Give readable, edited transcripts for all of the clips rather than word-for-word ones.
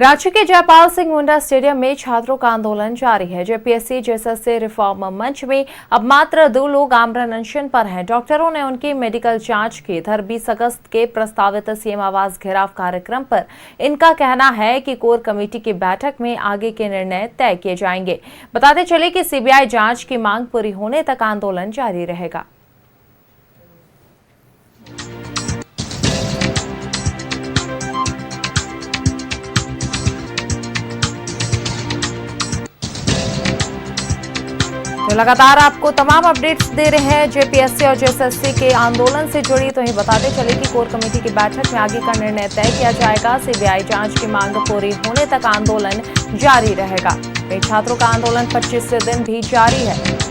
रांची के जयपाल सिंह मुंडा स्टेडियम में छात्रों का आंदोलन जारी है। जेपीएससी जेएसएससी रिफॉर्म मंच में अब मात्र 2 लोग आमरण अनशन पर हैं। डॉक्टरों ने उनकी मेडिकल जांच की। इधर 20 अगस्त के प्रस्तावित सीएम आवास घेराव कार्यक्रम पर इनका कहना है कि कोर कमेटी की बैठक में आगे के निर्णय तय किए जाएंगे। बताते चले कि सीबीआई जांच की मांग पूरी होने तक आंदोलन जारी रहेगा। तो लगातार आपको तमाम अपडेट्स दे रहे हैं जेपीएससी और जेएसएससी के आंदोलन से जुड़ी। तो ही बताते चले कि कोर कमेटी की बैठक में आगे का निर्णय तय किया जाएगा। सीबीआई जांच की मांग पूरी होने तक आंदोलन जारी रहेगा। कई छात्रों का आंदोलन 25 दिन भी जारी है।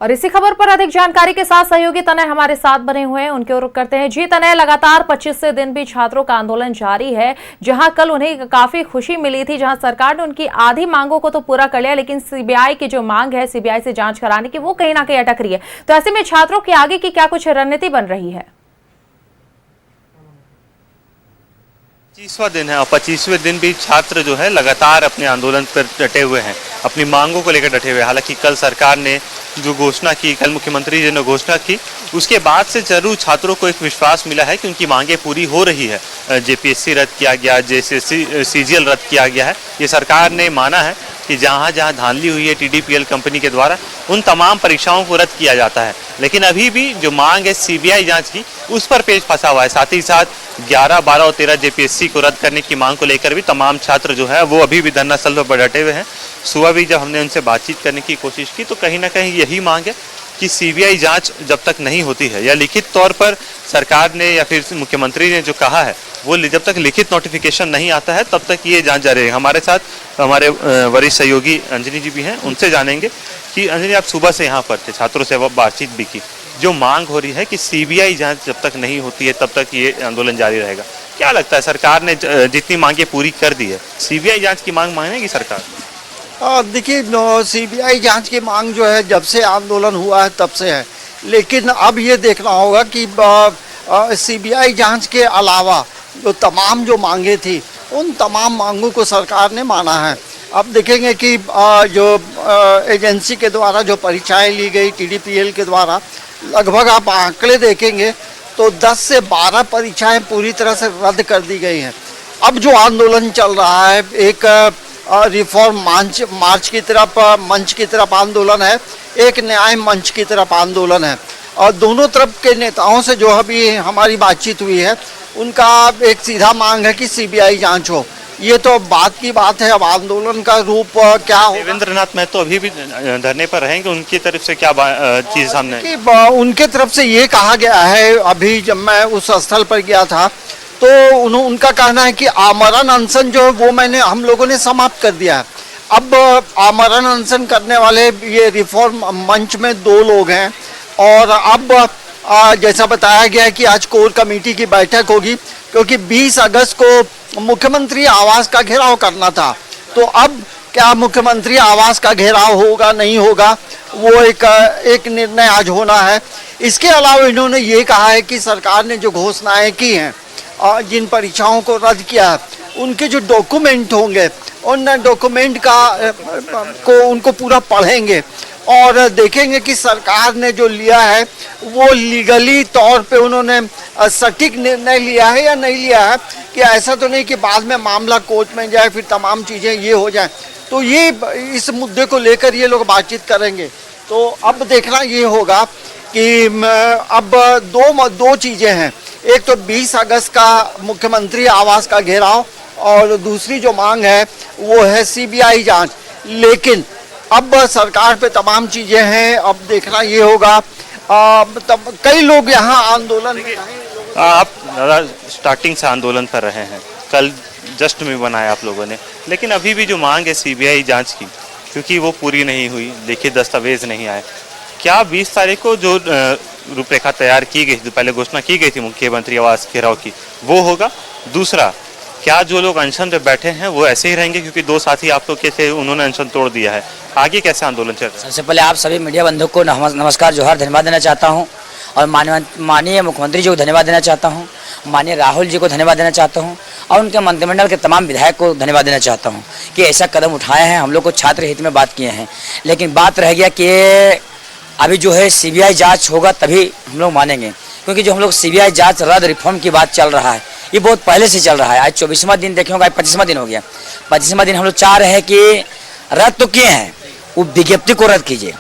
और इसी खबर पर अधिक जानकारी के साथ सहयोगी तनय हमारे साथ बने हुए हैं, उनके ओर रुख करते हैं। जी तनय, लगातार 25 दिन भी छात्रों का आंदोलन जारी है। जहां कल उन्हें काफी खुशी मिली थी, जहां सरकार ने उनकी आधी मांगों को तो पूरा कर लिया, लेकिन सीबीआई की जो मांग है सीबीआई से जांच कराने की, वो कहीं ना कहीं अटक रही है। तो ऐसे में छात्रों की आगे की क्या कुछ रणनीति बन रही है? 25वां दिन है और 25वें दिन भी छात्र जो है लगातार अपने आंदोलन पर डटे हुए हैं, अपनी मांगों को लेकर डटे हुए हैं। हालांकि कल सरकार ने जो घोषणा की, कल मुख्यमंत्री जी ने घोषणा की, उसके बाद से जरूर छात्रों को एक विश्वास मिला है कि उनकी मांगें पूरी हो रही है। जेपीएससी रद्द किया गया, जेएसएससी सीजीएल रद्द किया गया है। ये सरकार ने माना है कि जहाँ जहाँ धांधली हुई है टीडीपीएल कंपनी के द्वारा, उन तमाम परीक्षाओं को रद्द किया जाता है। लेकिन अभी भी जो मांग है सीबीआई जांच की, उस पर पेच फंसा हुआ है। साथ ही साथ 11, 12 और 13 जेपीएससी को रद्द करने की मांग को लेकर भी तमाम छात्र जो है वो अभी भी धरना स्थल पर डटे हुए हैं। सुबह भी जब हमने उनसे बातचीत करने की कोशिश की तो कहीं ना कहीं यही मांग है कि सीबीआई जांच जब तक नहीं होती है, या लिखित तौर पर सरकार ने या फिर मुख्यमंत्री ने जो कहा है वो जब तक लिखित नोटिफिकेशन नहीं आता है तब तक ये जांच जारी है। हमारे साथ हमारे वरिष्ठ सहयोगी अंजनी जी भी हैं, उनसे जानेंगे कि अंजनी, आप सुबह से यहाँ पर थे, छात्रों से बातचीत भी की, जो मांग हो रही है कि सीबीआई जांच जब तक नहीं होती है तब तक ये आंदोलन जारी रहेगा। क्या लगता है, सरकार ने जितनी मांगे पूरी कर दी है, सीबीआई जांच की मांग मानेगी सरकार? देखिए, सीबीआई जांच की मांग जो है जब से आंदोलन हुआ है तब से है, लेकिन अब ये देखना होगा कि सीबीआई जांच के अलावा जो मांगे थी उन तमाम मांगों को सरकार ने माना है। अब देखेंगे कि जो एजेंसी के द्वारा जो परीक्षाएं ली गई टीडीपीएल के द्वारा, लगभग आप आंकड़े देखेंगे तो 10 से 12 परीक्षाएं पूरी तरह से रद्द कर दी गई हैं। अब जो आंदोलन चल रहा है, एक रिफॉर्म मंच की तरफ आंदोलन है, एक न्याय मंच की तरफ आंदोलन है। और दोनों तरफ के नेताओं से जो अभी हमारी बातचीत हुई है, उनका एक सीधा मांग है कि सीबीआई जांच हो। ये तो बात की बात है, अब आंदोलन का रूप क्या हो। देवेंद्र नाथ महतो अभी भी धरने पर रहेंगे, उनकी तरफ से क्या चीज सामने? उनके तरफ से ये कहा गया है, अभी जब मैं उस स्थल पर गया था तो उनका कहना है कि आमरण अनशन जो है वो हम लोगों ने समाप्त कर दिया है। अब आमरण अनशन करने वाले ये रिफॉर्म मंच में 2 लोग हैं, और अब जैसा बताया गया है कि आज कोर कमेटी की बैठक होगी, क्योंकि 20 अगस्त को मुख्यमंत्री आवास का घेराव करना था। तो अब क्या मुख्यमंत्री आवास का घेराव होगा नहीं होगा, वो एक निर्णय आज होना है। इसके अलावा इन्होंने ये कहा है कि सरकार ने जो घोषणाएं की हैं, जिन परीक्षाओं को रद्द किया है, उनके जो डॉक्यूमेंट होंगे उन डॉक्यूमेंट को उनको पूरा पढ़ेंगे और देखेंगे कि सरकार ने जो लिया है वो लीगली तौर पे उन्होंने सटीक निर्णय लिया है या नहीं लिया है, कि ऐसा तो नहीं कि बाद में मामला कोर्ट में जाए फिर तमाम चीज़ें ये हो जाए। तो ये इस मुद्दे को लेकर ये लोग बातचीत करेंगे। तो अब देखना ये होगा कि अब दो चीज़ें हैं, एक तो 20 अगस्त का मुख्यमंत्री आवास का घेराव, और दूसरी जो मांग है वो है सीबीआई जांच। लेकिन अब सरकार पे तमाम चीज़ें हैं, अब देखना ये होगा। कई लोग यहाँ आंदोलन, आप स्टार्टिंग से आंदोलन पर रहे हैं, कल जस्ट में बनाया आप लोगों ने, लेकिन अभी भी जो मांग है सीबीआई जांच की, क्योंकि वो पूरी नहीं हुई, लिखित दस्तावेज नहीं आए, क्या 20 तारीख को जो रूपरेखा तैयार की गई थी, पहले घोषणा की गई थी मुख्यमंत्री आवास घेराव की, वो होगा? दूसरा, क्या जो लोग अनशन पे बैठे हैं वो ऐसे ही रहेंगे, क्योंकि 2 साथी आप लोग के थे उन्होंने अनशन तोड़ दिया है, आगे कैसे आंदोलन चल रहा है? सबसे पहले आप सभी मीडिया बंधु को नमस्कार, जोहार, धन्यवाद देना चाहता हूं और माननीय मुख्यमंत्री जी को धन्यवाद देना चाहता हूं, माननीय राहुल जी को धन्यवाद देना चाहता हूं और उनके मंत्रिमंडल के तमाम विधायक को धन्यवाद देना चाहता हूं कि ऐसा कदम उठाए हैं। हम लोग को छात्र हित में बात किए हैं, लेकिन बात रह गया कि अभी जो है सीबीआई जाँच होगा तभी हम लोग मानेंगे, क्योंकि जो हम लोग सीबीआई जाँच रद्द रिफॉर्म की बात चल रहा है ये बहुत पहले से चल रहा है। आज 24वां दिन देखे होगा, आज 25वां दिन हो गया। 25वां दिन हम लोग चाह रहे हैं कि रद्द तो किए हैं, वो विज्ञप्ति को रद्द कीजिए,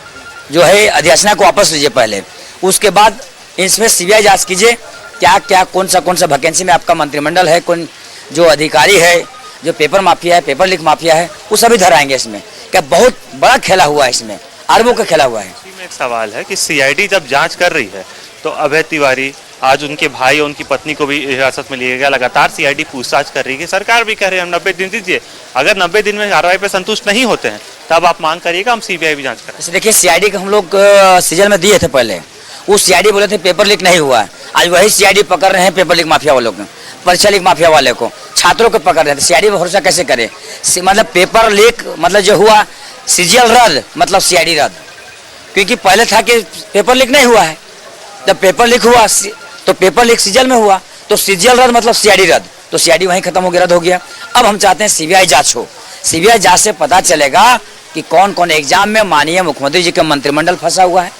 जो है अधिसूचना को वापस लीजिए पहले, उसके बाद इसमें सीबीआई जांच कीजिए क्या क्या कौन सा वैकेंसी में आपका मंत्रिमंडल है, कौन जो अधिकारी है, जो पेपर माफिया है, पेपर लीक माफिया है, वो सभी धर आएंगे इसमें। क्या बहुत बड़ा खेला हुआ है, इसमें अरबों का खेला हुआ है। इसी में एक सवाल है कि सीआईडी जब जांच कर रही है तो अभय तिवारी, आज उनके भाई और उनकी पत्नी को भी हिरासत में लिया गया, लगातार सीआईडी पूछताछ कर रही है, सरकार भी कह रही है हम 90 दिन दीजिए, अगर 90 दिन में कार्रवाई पे संतुष्ट नहीं होते हैं तब आप मांग करिएगा हम सीबीआई भी जांच करें। जैसे देखिए सीआईडी को हम लोग सीजन में दिए थे पहले, वो सीआईडी बोले थे पेपर लीक नहीं हुआ, आज वही सीआईडी पकड़ रहे हैं पेपर लीक माफिया वालों को, परीक्षा लीक माफिया वाले को, छात्रों को पकड़ रहे थे। सीआईडी पर भरोसा कैसे करे? मतलब पेपर लीक मतलब जो हुआ, सीजीएल रद्द मतलब सीआईडी रद्द, क्योंकि पहले था कि पेपर लीक नहीं हुआ है, जब पेपर लीक हुआ तो पेपर लीक सीजीएल में हुआ तो सीजीएल रद्द मतलब सीआईडी रद्द, तो सीआईडी वहीं खत्म हो गया, रद्द हो गया। अब हम चाहते हैं सीबीआई जांच हो, सीबीआई जांच से पता चलेगा कि कौन कौन एग्जाम में माननीय मुख्यमंत्री जी का मंत्रिमंडल फंसा हुआ है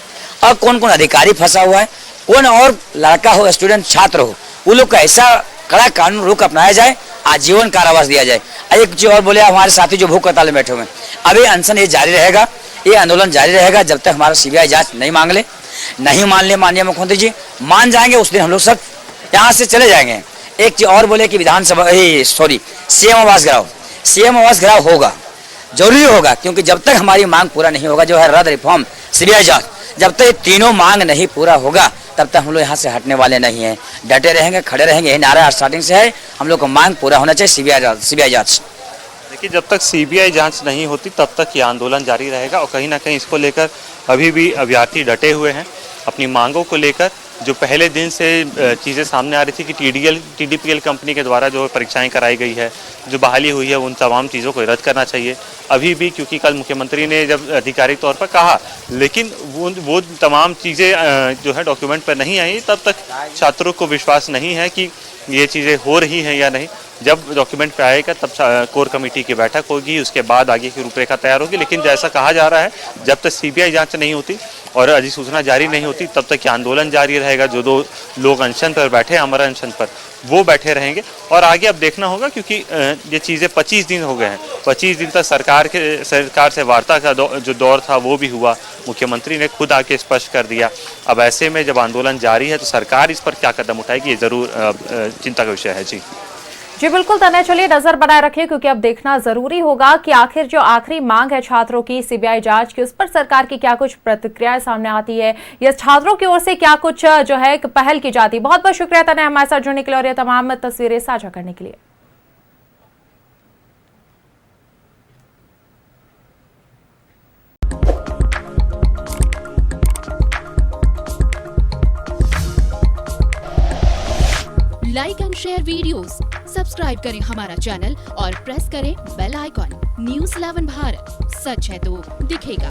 और कौन कौन अधिकारी फंसा हुआ है, कौन और लड़का हो, स्टूडेंट, छात्र हो, वो लोग का ऐसा कड़ा कानून रुख अपनाया जाए, आजीवन कारावास दिया जाए। एक चीज और बोले, हमारे साथी जो भूख हड़ताल में बैठे हुए हैं, अभी अनशन ये जारी रहेगा, ये आंदोलन जारी रहेगा जब तक हमारा सीबीआई जांच नहीं मान ले माननीय मुख्यमंत्री जी। मान जाएंगे उस दिन हम लोग सब यहाँ से चले जाएंगे। एक चीज और बोले कि विधानसभा सीएम आवास घेराव होगा, जरूरी होगा, क्योंकि जब तक हमारी मांग पूरा नहीं होगा, जो है रद्द रिफॉर्म, सीबीआई जांच, जब तक ये तीनों मांग नहीं पूरा होगा तब तक हम लोग यहाँ से हटने वाले नहीं हैं, डटे रहेंगे, खड़े रहेंगे। यही नारा स्टार्टिंग से है, हम लोग को मांग पूरा होना चाहिए, सीबीआई जांच। देखिए, जब तक सीबीआई जांच नहीं होती तब तक ये आंदोलन जारी रहेगा और कहीं ना कहीं इसको लेकर अभी भी अभ्यर्थी डटे हुए हैं अपनी मांगों को लेकर। जो पहले दिन से चीज़ें सामने आ रही थी कि टीडीपीएल कंपनी के द्वारा जो परीक्षाएं कराई गई है, जो बहाली हुई है, उन तमाम चीज़ों को रद्द करना चाहिए अभी भी, क्योंकि कल मुख्यमंत्री ने जब आधिकारिक तौर पर कहा, लेकिन वो तमाम चीज़ें जो है डॉक्यूमेंट पर नहीं आई, तब तक छात्रों को विश्वास नहीं है कि ये चीज़ें हो रही हैं या नहीं। जब डॉक्यूमेंट पे आएगा तब कोर कमेटी की बैठक होगी, उसके बाद आगे की रूपरेखा तैयार होगी। लेकिन जैसा कहा जा रहा है, जब तक सीबीआई जांच नहीं होती और अधिसूचना जारी नहीं होती तब तक ये आंदोलन जारी रहेगा। जो 2 लोग अनशन पर बैठे, अमर अनशन पर, वो बैठे रहेंगे और आगे अब देखना होगा, क्योंकि ये चीज़ें 25 दिन हो गए हैं। 25 दिन तक सरकार से वार्ता का जो दौर था वो भी हुआ, मुख्यमंत्री ने खुद आके स्पष्ट कर दिया। अब ऐसे में जब आंदोलन जारी है तो सरकार इस पर क्या कदम उठाएगी, ये ज़रूर चिंता का विषय है। जी बिल्कुल, तने चलिए नजर बनाए रखिए, क्योंकि अब देखना जरूरी होगा कि आखिर जो आखिरी मांग है छात्रों की सीबीआई जांच की, उस पर सरकार की क्या कुछ प्रतिक्रियाएं सामने आती है या छात्रों की ओर से क्या कुछ जो है पहल की जाती है। बहुत बहुत शुक्रिया तने हमारे साथ जुड़ने के लिए और ये तमाम तस्वीरें साझा करने के लिए। Like and share videos, subscribe करें हमारा चैनल और प्रेस करें बेल आइकॉन। न्यूज़ 11 भारत, सच है तो दिखेगा।